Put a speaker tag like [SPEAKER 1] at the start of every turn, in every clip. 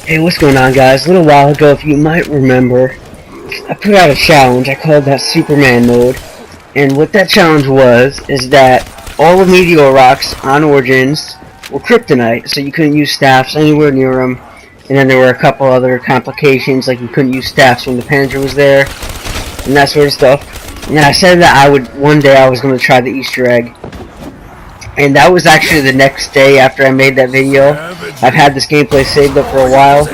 [SPEAKER 1] Hey, what's going on, guys? A little while ago, if you might remember, I put out a challenge. I called that Superman mode. And what that challenge was, is that all the meteor rocks on Origins were kryptonite, so you couldn't use staffs anywhere near them. And then there were a couple other complications, like you couldn't use staffs when the Panzer was there, and that sort of stuff. And I said that one day I was going to try the Easter egg. And that was actually the next day after I made that video. I've had this gameplay saved up for a while,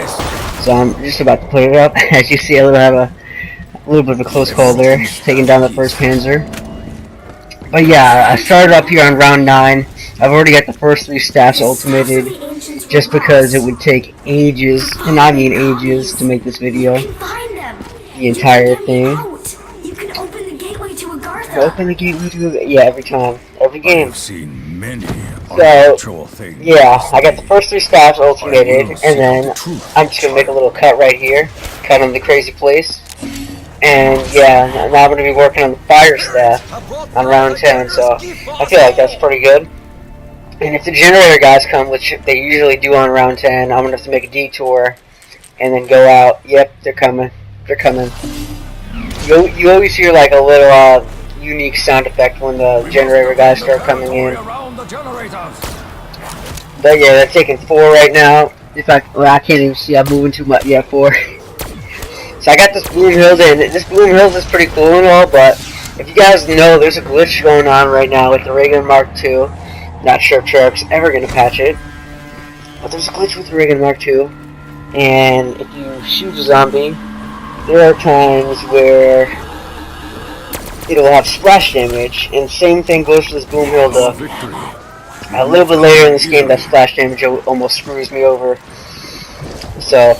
[SPEAKER 1] so I'm just about to play it up. As you see, I have a little bit of a close call there, taking down the first Panzer. But yeah, I started up here on round 9. I've already got the first 3 staffs ultimated, just because it would take ages, and I mean ages, to make this video. The entire thing. Open the gateway to yeah, every time, every game. So yeah, I got the first 3 staffs ultimated, and then I'm just gonna make a little cut right here, cut on the crazy place, and yeah, now I'm gonna be working on the fire staff on round 10. So I feel like that's pretty good. And if the generator guys come, which they usually do on round 10, I'm gonna have to make a detour and then go out. Yep, they're coming. They're coming. You always hear like a little unique sound effect when the generator guys start coming in. But yeah, they're taking 4 right now. In fact, well, I can't even see. I'm moving too much. Yeah, 4. So I got this Bloomhilda, and this Bloomhilda is pretty cool and all, but if you guys know, there's a glitch going on right now with the Reagan Mark II. Not sure if Treyarch's ever going to patch it, but there's a glitch with the Reagan Mark II, and if you shoot a zombie, there are times where it'll have splash damage, and same thing goes for this Bloomhilda. A little bit later in this game, that splash damage almost screws me over. So,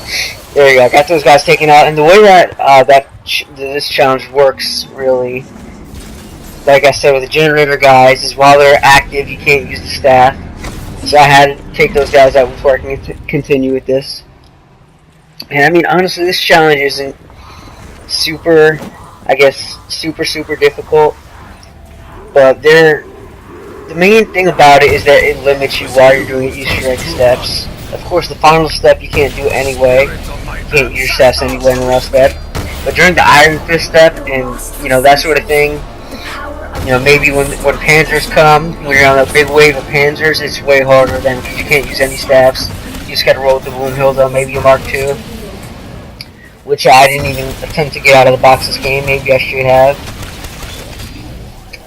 [SPEAKER 1] there you go. I got those guys taken out, and the way that this challenge works, really, like I said with the generator guys, is while they're active, you can't use the staff. So I had to take those guys out before I can continue with this. And I mean, honestly, this challenge isn't super, I guess, super difficult, but the main thing about it is that it limits you while you're doing Easter egg steps. Of course, the final step you can't do anyway. You can't use your steps anyway in the last step. But during the Iron Fist step and, you know, that sort of thing, you know, maybe when Panzers come, when you're on a big wave of Panzers, it's way harder then because you can't use any staffs. You just gotta roll with the Bloomhilda, maybe a Mark II. Which I didn't even attempt to get out of the box this game. Maybe I should have.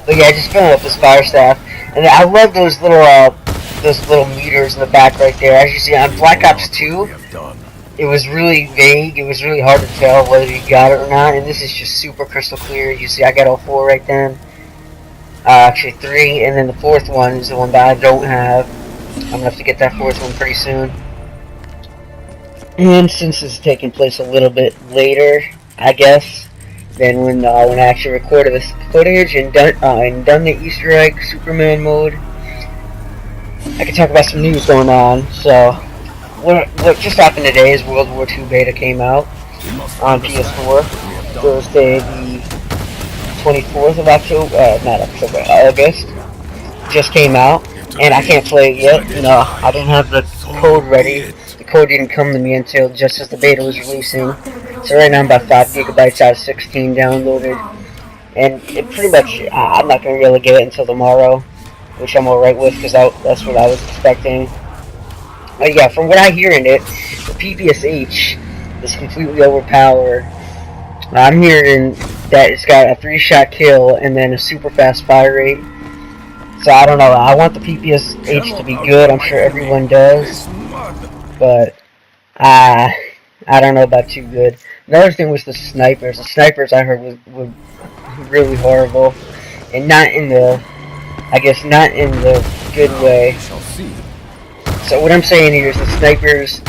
[SPEAKER 1] But yeah, just filling up this fire staff. And I love those little meters in the back right there. As you see on Black Ops 2, it was really vague. It was really hard to tell whether you got it or not. And this is just super crystal clear. You see I got all 4 right then. Actually 3. And then the 4th one is the one that I don't have. I'm going to have to get that 4th one pretty soon. And since it's taking place a little bit later, I guess, than when I actually recorded this footage and done the Easter egg Superman mode, I can talk about some news going on. So, what just happened today is World War II beta came out on PS4 Thursday, the 24th of August. Just came out, and I can't play it yet. No, I didn't have the code ready. The code didn't come to me until just as the beta was releasing. So right now I'm about 5 gigabytes out of 16 downloaded. And it pretty much, I'm not going to be able to get it until tomorrow, which I'm alright with because that's what I was expecting. But yeah, from what I hear in it, the PPSH is completely overpowered. I'm hearing that it's got a 3-shot kill and then a super fast fire rate. So I don't know, I want the PPSH to be good, I'm sure everyone does. But I don't know about too good. Another thing was the snipers. The snipers I heard were really horrible, and not in the good way. So what I'm saying here is the snipers,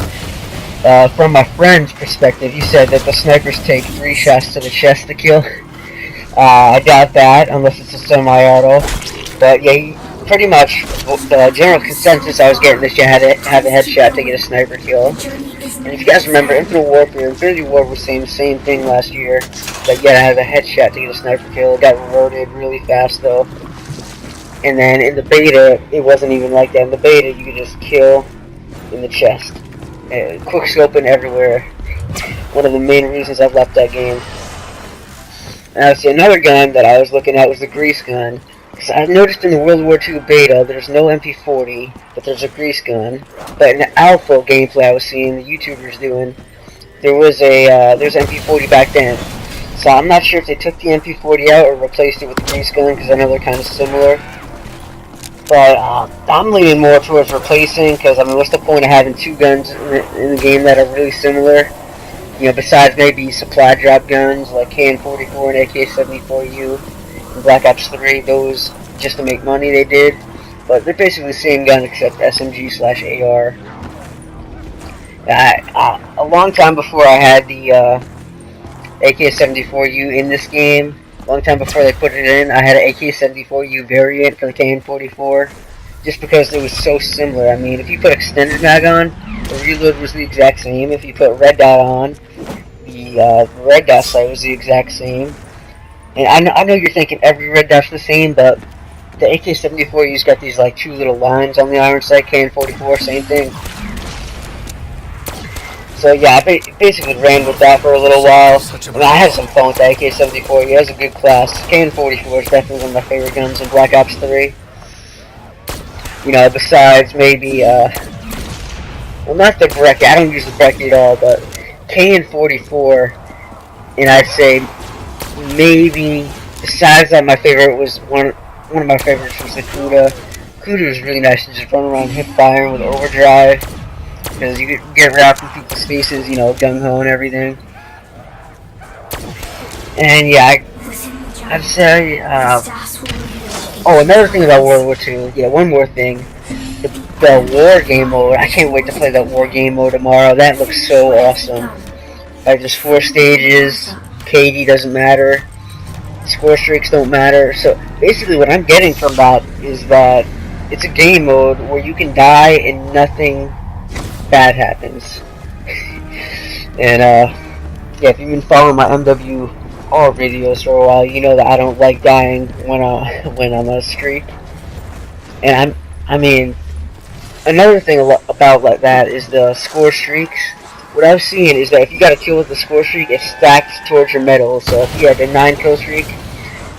[SPEAKER 1] from my friend's perspective, he said that the snipers take 3 shots to the chest to kill. I doubt that unless it's a semi-auto. But yeah, pretty much the general consensus I was getting is you had to have a headshot to get a sniper kill. And if you guys remember, Infinity War was saying the same thing last year, that you had to have a headshot to get a sniper kill. It got reverted really fast though. And then in the beta, it wasn't even like that. In the beta, you could just kill in the chest. quick scoping everywhere. One of the main reasons I've left that game. Now, see, another gun that I was looking at was the grease gun. Because I noticed in the World War II beta, there's no MP40, but there's a grease gun. But in the alpha gameplay I was seeing the YouTubers doing, there's MP40 back then. So I'm not sure if they took the MP40 out or replaced it with the grease gun, because I know they're kind of similar. But I'm leaning more towards replacing, because I mean, what's the point of having two guns in the game that are really similar? You know, besides maybe supply drop guns like KN-44 and AK-74U and Black Ops 3, those just to make money they did. But they're basically the same gun except SMG/AR. A long time before I had the AK-74U in this game, a long time before they put it in, I had an AK-74U variant for the KN-44, just because it was so similar. I mean, if you put extended mag on, the reload was the exact same. If you put red dot on, the red dot sight was the exact same. And I know you're thinking every red dot's the same, but the AK-74U's got these like two little lines on the iron sight. KN-44, same thing. So yeah, I basically ran with that for a little while. I mean, I had some fun with the AK-74. Yeah, it was a good class. KN-44 is definitely one of my favorite guns in Black Ops 3. You know, besides maybe, well, not the Brecci. I don't use the Brecci at all, but KN-44, and I'd say maybe, besides that, my favorite was one of my favorites was the Kuda. Kuda was really nice to just run around hip firing with overdrive, because you could get right from people's faces, you know, gung-ho and everything. And yeah, I'd say, oh, another thing about World War II, yeah, one more thing. The war game mode, I can't wait to play that war game mode tomorrow. That looks so awesome. Like, there's 4 stages, KD doesn't matter, score streaks don't matter. So basically what I'm getting from that is that it's a game mode where you can die and nothing bad happens. And yeah, if you've been following my MWR videos for a while, you know that I don't like dying when I'm on a streak. And I mean, another thing about like that is the score streaks. What I've seen is that if you got a kill with the score streak, it stacks towards your medal. So if you had a 9 kill streak,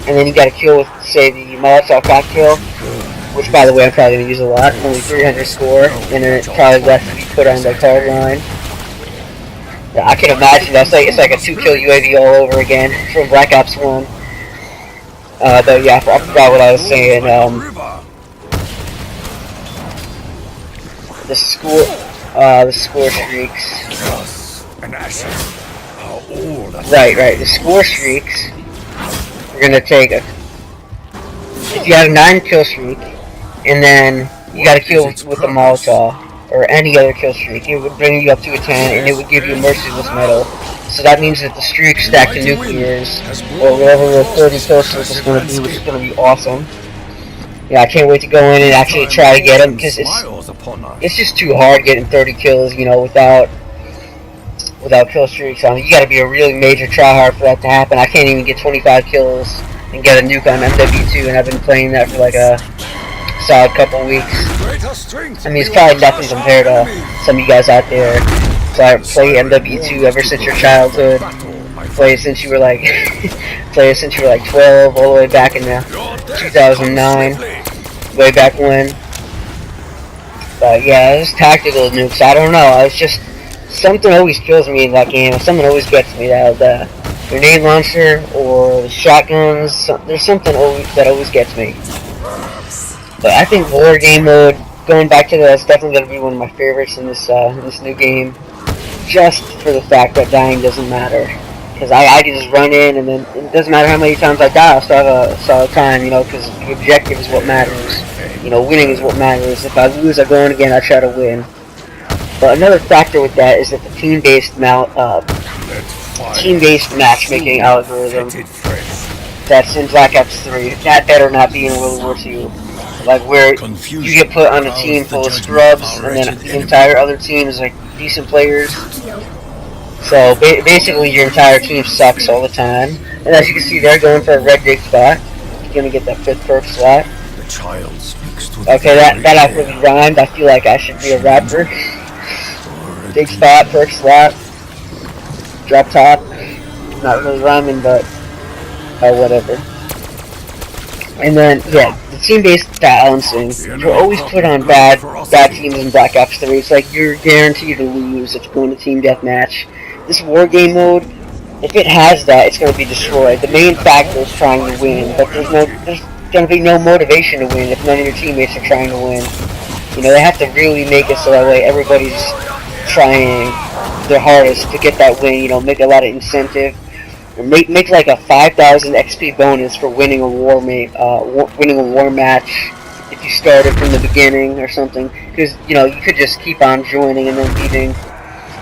[SPEAKER 1] and then you got a kill with, say, the Molotov cocktail, which by the way I'm probably going to use a lot, only 300 score, and then it's probably left to be put on the card line. Yeah, I can imagine that's like, it's like a 2-kill UAV all over again from Black Ops 1. But yeah, I forgot what I was saying. The score streaks. Right, the score streaks, you're gonna take if you have a 9 kill streak, and then you got a kill with the Molotov, or any other kill streak, it would bring you up to a 10, and it would give you a merciless medal. So that means that the streak stacked to nuclears, or whatever the 30 kill streak is gonna be, which is gonna be awesome. Yeah, I can't wait to go in and actually try to get them, because it's just too hard getting 30 kills, you know, without kill streaks on. You gotta be a really major tryhard for that to happen. I can't even get 25 kills and get a nuke on MW2, and I've been playing that for like a solid couple weeks. I mean, it's probably nothing compared to some of you guys out there. So I play MW2 ever since your childhood. Play it since you were like 12, all the way back in 2009, way back when. But yeah, it's tactical nukes. I don't know. It's just something always kills me in that game. Something always gets me. The grenade launcher or the shotguns. There's something that always gets me. But I think war game mode, going back to that's definitely going to be one of my favorites in this new game. Just for the fact that dying doesn't matter. Because I can just run in, and then it doesn't matter how many times I die, I'll still have a solid time, you know, because the objective is what matters. You know, winning is what matters. If I lose, I go in again, I try to win. But another factor with that is that the team-based matchmaking algorithm that's in Black Ops 3, that better not be in World War II. Like, where you get put on a team full of scrubs, and then the entire other team is like decent players. So basically your entire team sucks all the time. And as you can see, they're going for a red dig spot. You're gonna get that 5th perk slot. Okay, that actually rhymed. I feel like I should be a rapper. Big spot, perk slap, drop top. Not really rhyming, but whatever. And then, yeah, the team-based balancing. You're always put on bad teams in Black Ops 3. It's like you're guaranteed to lose if you're going to team deathmatch. This war game mode, if it has that, it's going to be destroyed. The main factor is trying to win, but there's going to be no motivation to win if none of your teammates are trying to win. You know, they have to really make it so that way everybody's trying their hardest to get that win. You know, make a lot of incentive. Make like a 5,000 XP bonus for winning a war match if you started from the beginning or something. Because you know you could just keep on joining and then leaving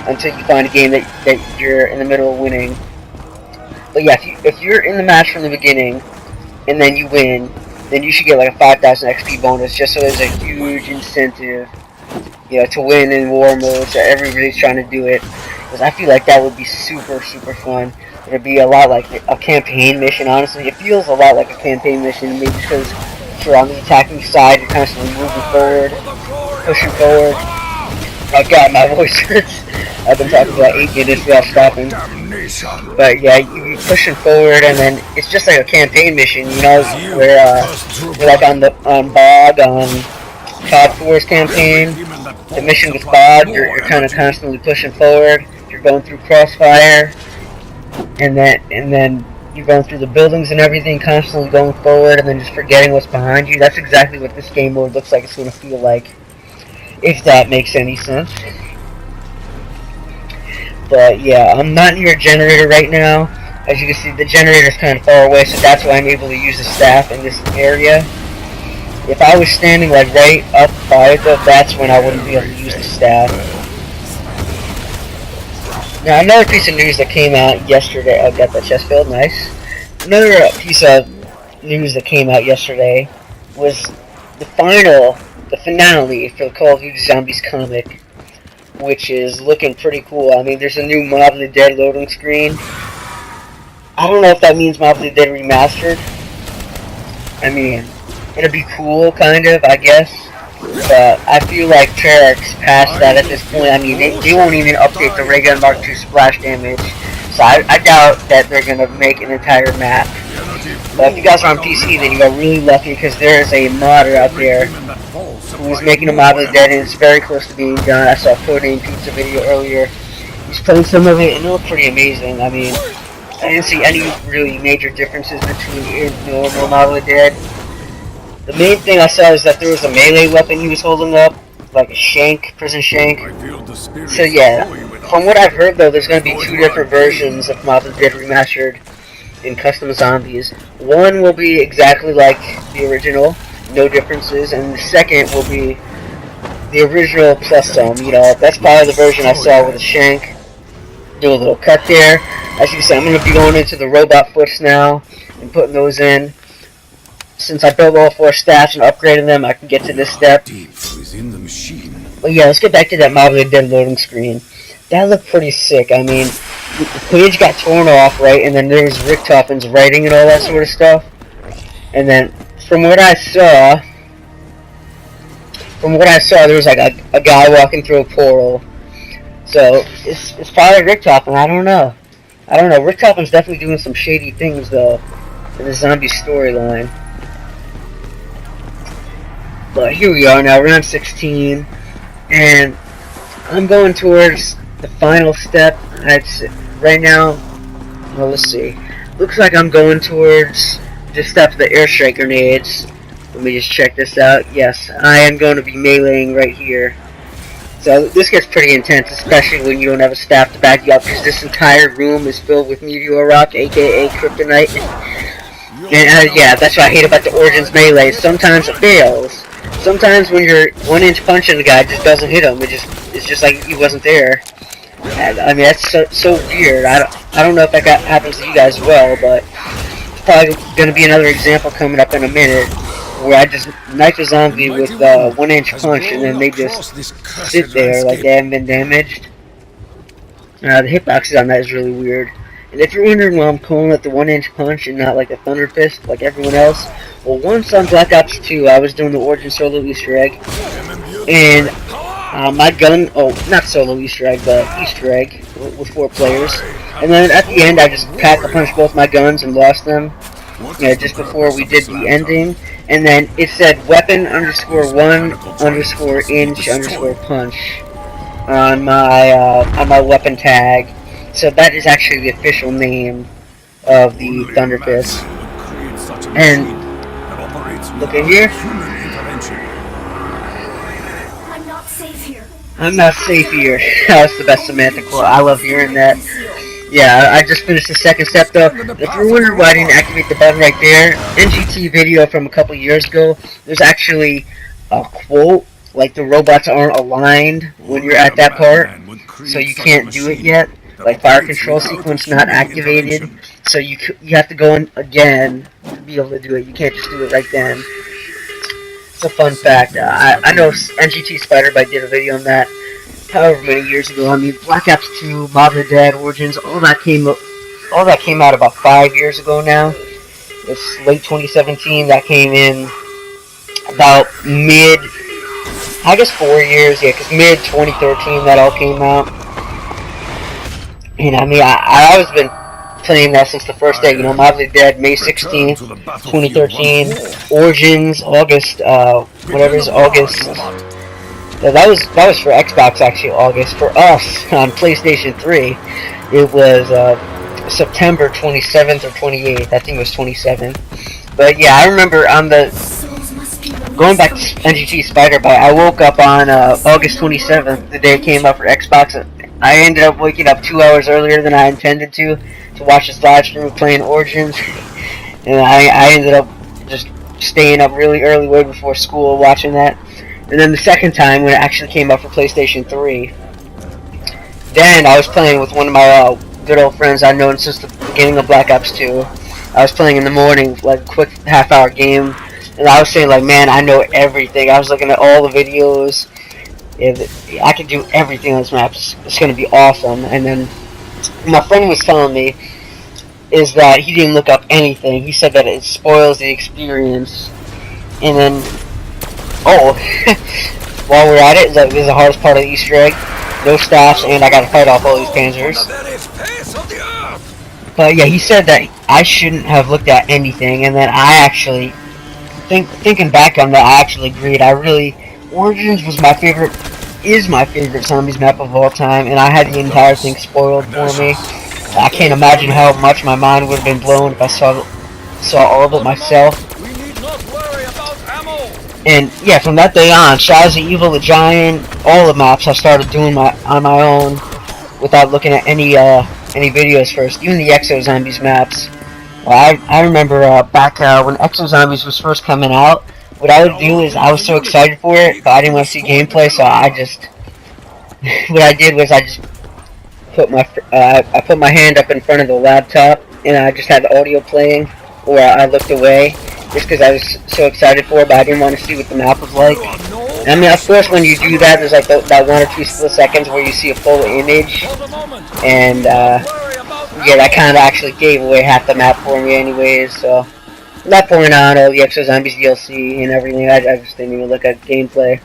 [SPEAKER 1] until you find a game that you're in the middle of winning. But yeah, if you're in the match from the beginning and then you win, then you should get like a 5,000 XP bonus, just so there's a huge incentive, you know, to win in war mode. So everybody's trying to do it. Because I feel like that would be super fun. It'd be a lot like a campaign mission, honestly. It feels a lot like a campaign mission to me because if you're on the attacking side, you're constantly moving forward, pushing forward. Oh god, my voice hurts. I've been talking for like 8 minutes without stopping. But yeah, you're pushing forward, and then it's just like a campaign mission, you know, where you're like on Bog, on COD 4's campaign. The mission with Bog, you're kind of constantly pushing forward. You're going through Crossfire. And then you're going through the buildings and everything, constantly going forward, and then just forgetting what's behind you. That's exactly what this game mode looks like it's going to feel like, if that makes any sense. But yeah, I'm not near a generator right now. As you can see, the generator's kind of far away, so that's why I'm able to use the staff in this area. If I was standing like right up by it, though, that's when I wouldn't be able to use the staff. Now, another piece of news that came out yesterday, I got that chest filled, nice. Another piece of news that came out yesterday was the finale for the Call of Duty Zombies comic, which is looking pretty cool. I mean, there's a new Mob of the Dead loading screen. I don't know if that means Mob of the Dead remastered. I mean, it'd be cool, kind of, I guess. But I feel like Treyarch's past that at this point. I mean, they won't even update the Ray Gun Mark II splash damage. So I doubt that they're going to make an entire map. But if you guys are on PC, then you got really lucky because there is a modder out there who is making a Mob of the Dead, and it's very close to being done. I saw a Codename Pizza video earlier. He's playing some of it, and it looked pretty amazing. I mean, I didn't see any really major differences between it and normal Mob of the Dead. The main thing I saw is that there was a melee weapon he was holding up, like a shank, prison shank. So yeah, from what I've heard though, there's going to be 2 different versions of Mob of the Dead Remastered in Custom Zombies. One will be exactly like the original, no differences, and the second will be the original plus some. You know, that's probably the version I saw with a shank. Do a little cut there. As you can see, I'm going to be going into the robot foots now and putting those in. Since I built all 4 staffs and upgraded them, I can get to this step. But yeah, let's get back to that Mob of the Dead loading screen. That looked pretty sick. I mean, the page got torn off, right? And then there was Richtofen's writing and all that sort of stuff. And then, from what I saw, there was like a guy walking through a portal. So, it's probably Richtofen, I don't know. Richtofen's definitely doing some shady things, though, in the zombie storyline. But here we are now, round 16, and I'm going towards the final step. Right now, well, let's see. Looks like I'm going towards the step of the airstrike grenades. Let me just check this out. Yes, I am going to be meleeing right here. So this gets pretty intense, especially when you don't have a staff to back you up, because this entire room is filled with meteor rock, aka kryptonite. And yeah, that's what I hate about the Origins melee. Sometimes it fails. Sometimes when you're 1-inch punching the guy, it just doesn't hit him. It's just like he wasn't there. And, I mean, that's so weird. I don't know if that happens to you guys as well, but it's probably going to be another example coming up in a minute where I just knife a zombie with 1-inch punch, and then they just sit there like they haven't been damaged. The hitboxes on that is really weird. And if you're wondering why I'm calling it the 1-inch punch and not like a Thunder Fist like everyone else, well, once on Black Ops 2, I was doing the Origin Solo Easter egg, and My gun, oh, not solo Easter egg, but Easter egg with 4 players. And then at the end, I just pack-a-punched both my guns and lost them. Just before we did the ending. And then it said weapon _ 1 _ inch _ punch on my weapon tag. So that is actually the official name of the Thunder Fist. And look at here. I'm not safe here. That's the best Samantha quote. I love hearing that. Yeah, I just finished the second step though. If you're wondering why I didn't activate the button right there, NGT video from a couple years ago, there's actually a quote, like the robots aren't aligned when you're at that part, so you can't do it yet. Like fire control sequence not activated, so you have to go in again to be able to do it. You can't just do it right then. It's a fun fact. I know NGT Spider-Bite did a video on that however many years ago. I mean, Black Ops 2, Mob of the Dead, Origins, all that came out about 5 years ago now. It's late 2017. That came in about I guess 4 years, yeah, because mid 2013 that all came out. And I mean, I always been playing that since the first day. You know, Mob of the Dead, May 16th, 2013. Origins, August, August. Yeah, that was for Xbox actually, August. For us, on PlayStation 3, it was September 27th or 28th. I think it was 27th. But yeah, I remember going back to NGT Spider-Bite, I woke up on August 27th, the day it came out for Xbox. I ended up waking up 2 hours earlier than I intended to watch this live stream of playing Origins. And I ended up just staying up really early, way before school, watching that. And then the second time, when it actually came out for PlayStation 3, then I was playing with one of my good old friends I've known since the beginning of Black Ops 2. I was playing in the morning, like a quick half-hour game, and I was saying, like, man, I know everything. I was looking at all the videos. I could do everything on this map. It's going to be awesome. And then my friend was telling me is that he didn't look up anything. He said that it spoils the experience. And then, while we're at it, this is the hardest part of the Easter egg. No stops, and I got to fight off all these panzers. But yeah, he said that I shouldn't have looked at anything, and then I actually, thinking back on that, I actually agreed. Origins was is my favorite zombies map of all time, and I had the entire thing spoiled for me. I can't imagine how much my mind would have been blown if I saw all of it myself. And yeah, from that day on, Shadows of Evil, the Giant, all the maps I started doing on my own without looking at any videos first. Even the Exo Zombies maps. I remember back when Exo Zombies was first coming out. What I would do is I was so excited for it, but I didn't want to see gameplay, so what I did was I just put my hand up in front of the laptop, and I just had the audio playing, or I looked away, just because I was so excited for it, but I didn't want to see what the map was like. And I mean, of course, when you do that, there's like that 1 or 2 split seconds where you see a full image, and yeah, that kind of actually gave away half the map for me anyways, so from that point on, all the Exo Zombies DLC and everything, I just didn't even look at gameplay.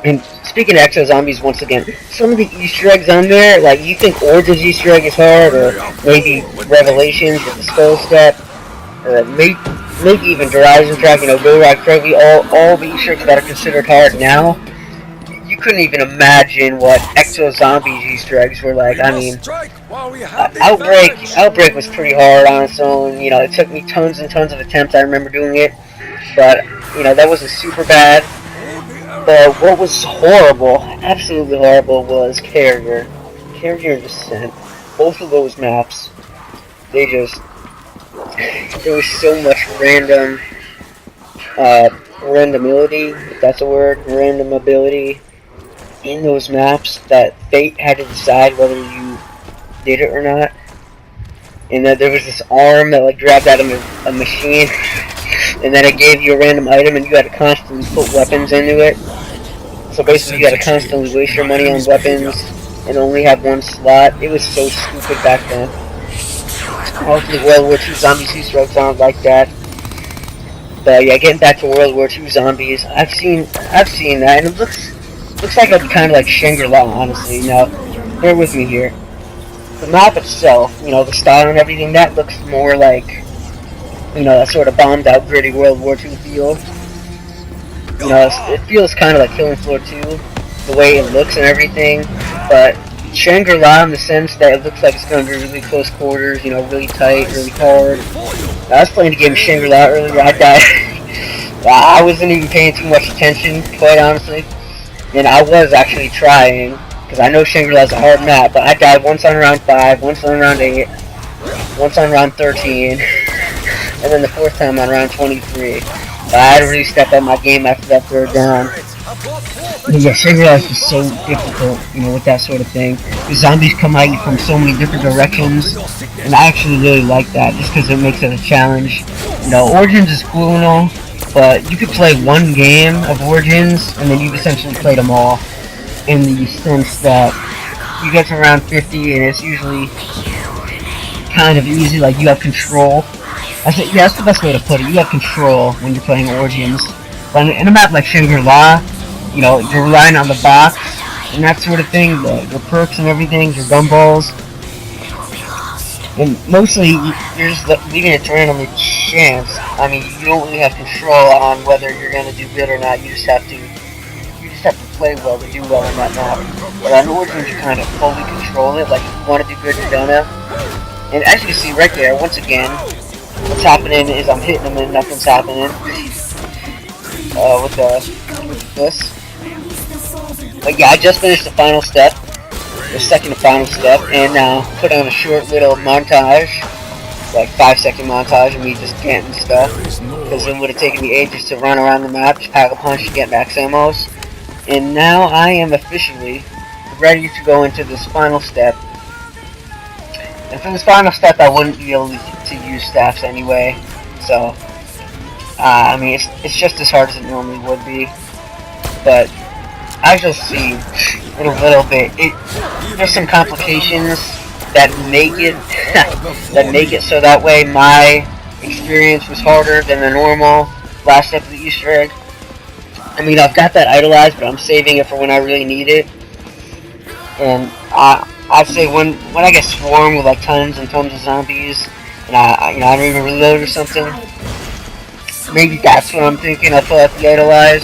[SPEAKER 1] And speaking of Exo Zombies, once again, some of the Easter eggs on there, like, you think Origins Easter egg is hard, or maybe Revelations, or the Skull Step, or maybe even Horizon Track, Go Ride Crazy, all the Easter eggs that are considered hard now. You couldn't even imagine what Exo Zombies Easter eggs were like. I mean, Outbreak was pretty hard on its own. It took me tons and tons of attempts. I remember doing it, but that wasn't super bad. But what was horrible, absolutely horrible, was Carrier and Descent. Both of those maps, there was so much randomability, if that's a word, random ability in those maps that Fate had to decide whether you did it or not. And that there was this arm that like grabbed out of a machine, and then it gave you a random item, and you had to constantly put weapons into it. So basically, you had to constantly waste your money on weapons and only have one slot. It was so stupid back then. Hopefully, World War II Zombies Easter eggs aren't like that. But yeah, getting back to World War II Zombies, I've seen that, and it looks like a kind of like Shangri-La, honestly. Now, bear with me here. The map itself, you know, the style and everything, that looks more like, you know, that sort of bombed out, gritty World War II feel. You know, it feels kind of like Killing Floor 2, the way it looks and everything, but Shangri-La in the sense that it looks like it's going to be really close quarters, you know, really tight, really hard. I was playing the game Shangri-La earlier, I died. I wasn't even paying too much attention, quite honestly, and I was actually trying, because I know Shangri-La is a hard map, but I died once on round 5, once on round 8, once on round 13, and then the 4th time on round 23. But I had to really step up my game after that 3rd down. But yeah, Shangri-La is just so difficult, you know, with that sort of thing. The zombies come at you from so many different directions, and I actually really like that, just because it makes it a challenge. You know, Origins is cool and all, but you could play one game of Origins, and then you've essentially played them all, in the sense that you get to around 50, and it's usually kind of easy, like you have control. Yeah, that's the best way to put it. You have control when you're playing Origins. But in a map like Shangri-La, you know, you're relying on the box and that sort of thing, your perks and everything, your gumballs. And mostly, you're just leaving it to random chance. I mean, you don't really have control on whether you're going to do good or not. You just have to play well to do well in that map. But on Origins, you kind of fully control it. Like, if you want to do good, you're gonna. And as you can see right there, once again, what's happening is I'm hitting them and nothing's happening. With this. But yeah, I just finished the final step, the second to final step, and now put on a short little montage, like 5-second montage of me just getting stuff, because it would have taken me ages to run around the map, just pack a punch to get max ammos. And now I am officially ready to go into this final step. And for this final step, I wouldn't be able to use staffs anyway, so I mean, it's just as hard as it normally would be. But as you'll see in a little bit, there's some complications that make it so that way my experience was harder than the normal last step of the Easter egg. I mean, I've got that idolized, but I'm saving it for when I really need it. And I'd say when I get swarmed with like tons and tons of zombies, and I don't even reload or something, maybe that's what I'm thinking. I'll pull out the idolize.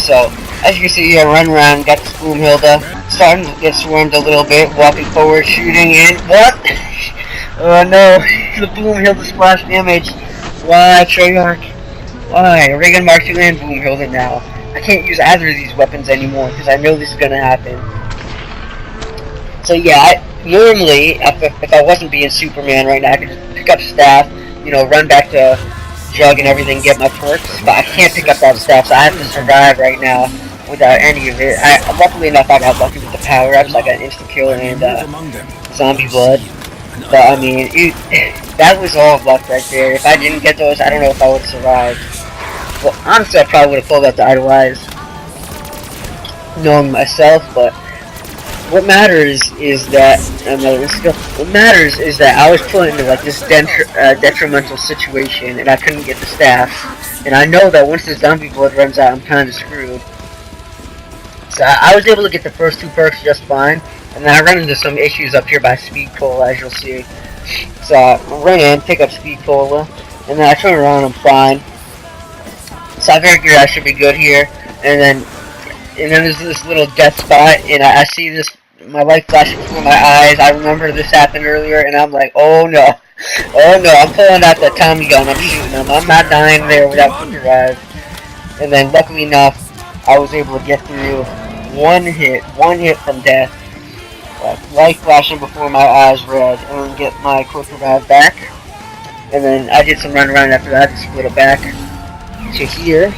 [SPEAKER 1] So as you can see, I run around, got this Boomhilda, starting to get swarmed a little bit, walking forward, shooting in. What? Oh no, the Boomhilda splash damage. Why, Treyarch? Why? Reagan Mark II and Boomhilda now. I can't use either of these weapons anymore because I know this is gonna happen. So yeah, normally, if I wasn't being Superman right now, I could just pick up staff, you know, run back to Jug and everything, get my perks, but I can't pick up that staff, so I have to survive right now without any of it. Luckily enough, I got lucky with the power-ups, I got an insta-kill and zombie blood. But I mean, that was all luck right there. If I didn't get those, I don't know if I would have survived. Well, honestly, I probably would have pulled out the idolize, knowing myself. But what matters is that I was put into like this detrimental situation, and I couldn't get the staff. And I know that once the zombie blood runs out, I'm kind of screwed. So I was able to get the first 2 perks just fine. And then I ran into some issues up here by Speed Cola, as you'll see. So I ran in, pick up Speed Cola, and then I turn around and I'm fine. So I figured I should be good here. And then there's this little death spot, and I see this, my light flashing before my eyes. I remember this happened earlier, and I'm like, oh no. Oh no, I'm pulling out the Tommy gun, I'm shooting them. I'm not dying there without quick revive. And then luckily enough, I was able to get through one hit from death. Light flashing before my eyes red, and then get my quick revive back. And then I did some run around after that to split it back to here.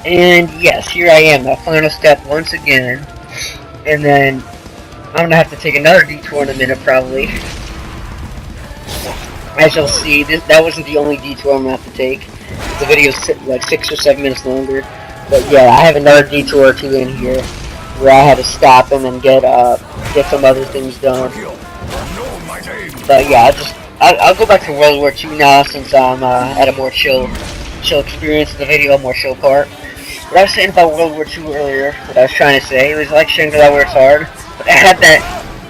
[SPEAKER 1] And yes, here I am, the final step once again. And then I'm gonna have to take another detour in a minute probably. As you'll see, that wasn't the only detour I'm gonna have to take. The video's like 6 or 7 minutes longer. But yeah, I have another detour or 2 in here, where I had to stop and then get some other things done. But yeah, I'll go back to World War II now since I'm at a more chill experience in the video, a more chill part. what I was saying about World War II earlier, what I was trying to say, it was like Shangri-La where it's hard, but it had that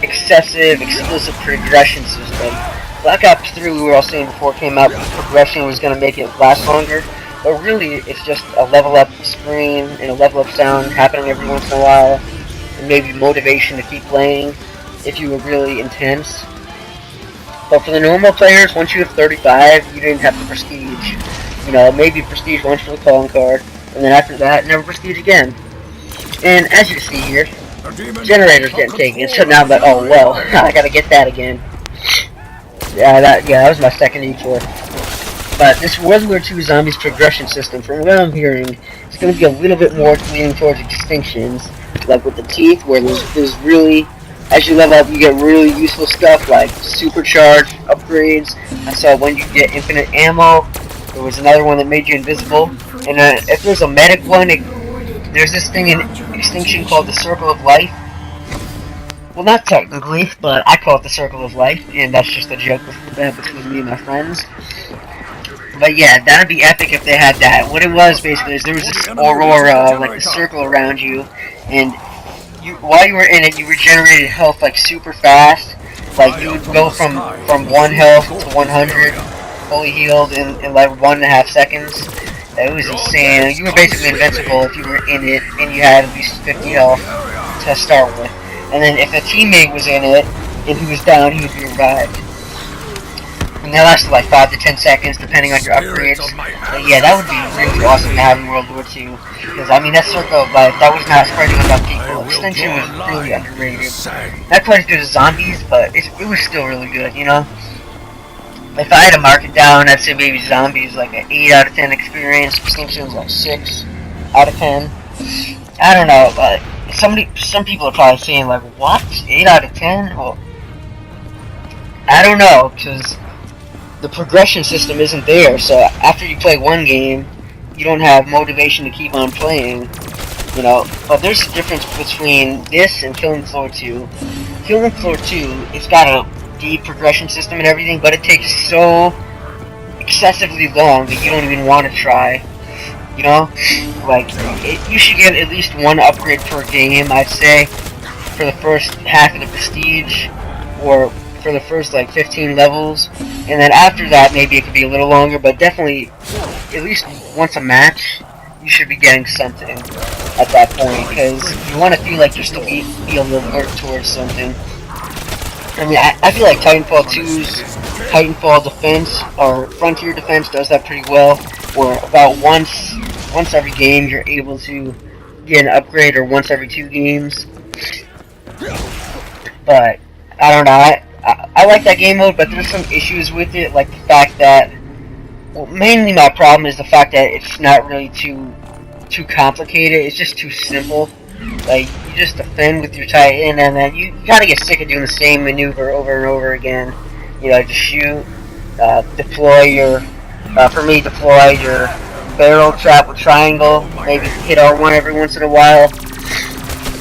[SPEAKER 1] excessive, explicit progression system. Black Ops 3, we were all saying before it came out, progression was going to make it last longer, but really it's just a level up screen and a level up sound happening every once in a while, and maybe motivation to keep playing if you were really intense. But for the normal players, once you have 35, you didn't have the prestige. You know, maybe prestige once for the calling card, and then after that, never prestige again. And as you see here, generator's getting taken, so now I'm like, oh well, I gotta get that again. That was my second E4. But this World War II Zombies progression system, from what I'm hearing, it's going to be a little bit more leaning towards extinctions, like with the teeth, where there's really, as you level up, you get really useful stuff like supercharged upgrades. I saw when you get infinite ammo. There was another one that made you invisible. And if there's a medic one, there's this thing in Extinction called the Circle of Life. Well, not technically, but I call it the Circle of Life, and that's just a joke between me and my friends. But yeah, that'd be epic if they had that. What it was, basically, is there was this aurora, like a circle around you, and while you were in it, you regenerated health, like, super fast. Like, you would go from 1 health to 100, fully healed in like 1.5 seconds. It was insane. You were basically invincible if you were in it, and you had at least 50 health to start with. And then if a teammate was in it, and he was down, he would be revived. And that lasted like 5 to 10 seconds, depending on your upgrades. But yeah, that would be really awesome to have in World War II. Because, I mean, that Circle of Life, that was not spreading enough people. Extinction was really underrated. Not quite as good as Zombies, but it was still really good, you know? If I had to mark it down, I'd say maybe Zombies like an 8 out of 10 experience. Extinction's like 6 out of 10. I don't know, but some people are probably saying like, what? 8 out of 10? Well, I don't know, because the progression system isn't there, so after you play one game, you don't have motivation to keep on playing, you know. But there's a difference between this and Killing Floor 2. Killing Floor 2, it's got a deep progression system and everything, but it takes so excessively long that you don't even want to try. You know, like, you should get at least 1 upgrade per game, I'd say, for the first half of the prestige, or for the first, like, 15 levels, and then after that, maybe it could be a little longer, but definitely, at least once a match, you should be getting something at that point, because you want to feel like you're still be able to work towards something. I mean, I feel like Titanfall 2's Titanfall Defense, or Frontier Defense, does that pretty well, where about once every game you're able to get an upgrade, or once every 2 games. But I don't know, I like that game mode, but there's some issues with it, like the fact that, well, mainly my problem is the fact that it's not really too complicated. It's just too simple. Like, you just defend with your Titan, and then you kind of get sick of doing the same maneuver over and over again. You know, just shoot, deploy your, for me, deploy your barrel trap with triangle, maybe hit R1 every once in a while,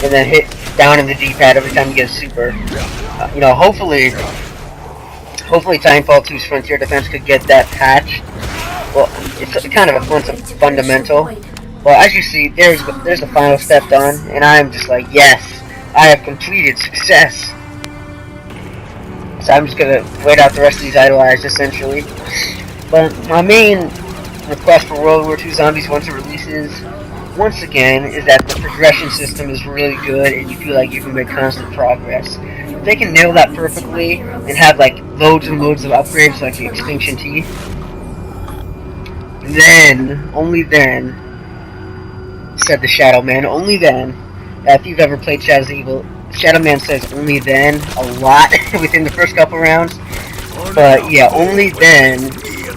[SPEAKER 1] and then hit down in the D-pad every time you get a super. You know, hopefully Titanfall 2's Frontier Defense could get that patch. Well, it's kind of a fundamental. Well, as you see, there's the final step done, and I'm just like, yes, I have completed success. So I'm just gonna wait out the rest of these idolized, essentially. But my main request for World War II Zombies once it releases, once again, is that the progression system is really good, and you feel like you can make constant progress. If they can nail that perfectly, and have like loads and loads of upgrades like the Extinction Teeth, then, only then, said the Shadow Man, only then, if you've ever played Shadows of Evil, Shadow Man says only then a lot within the first couple rounds, but yeah, only then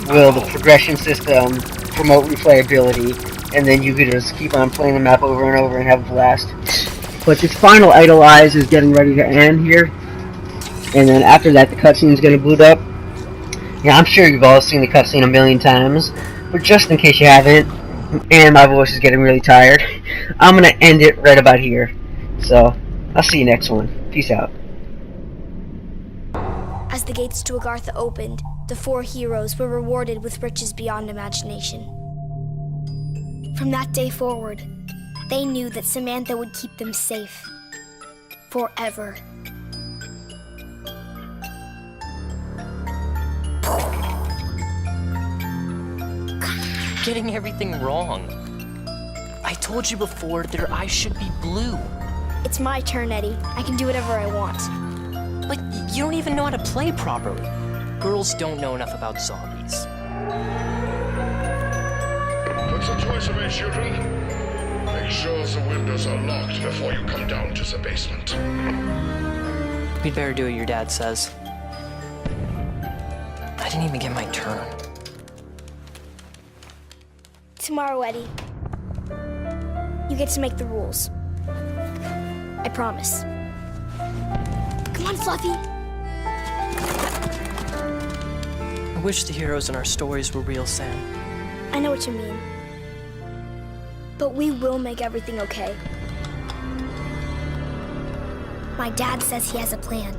[SPEAKER 1] will the progression system promote replayability, and then you can just keep on playing the map over and over and have a blast. But this final Idolize is getting ready to end here, and then after that the cutscene's gonna boot up. Yeah, I'm sure you've all seen the cutscene a million times, but just in case you haven't, and my voice is getting really tired, I'm gonna end it right about here. So, I'll see you next one. Peace out.
[SPEAKER 2] As the gates to Agartha opened, the 4 heroes were rewarded with riches beyond imagination. From that day forward, they knew that Samantha would keep them safe. Forever.
[SPEAKER 3] Getting everything wrong. I told you before their eyes should be blue.
[SPEAKER 2] It's my turn, Eddie. I can do whatever I want.
[SPEAKER 3] But you don't even know how to play properly. Girls don't know enough about zombies.
[SPEAKER 4] What's the choice of it, children? Make sure the windows are locked before you come down to the basement.
[SPEAKER 3] We'd better do what your dad says. I didn't even get my turn.
[SPEAKER 2] Tomorrow, Eddie, you get to make the rules. I promise. Come on, Fluffy.
[SPEAKER 3] I wish the heroes in our stories were real, Sam.
[SPEAKER 2] I know what you mean. But we will make everything okay. My dad says he has a plan.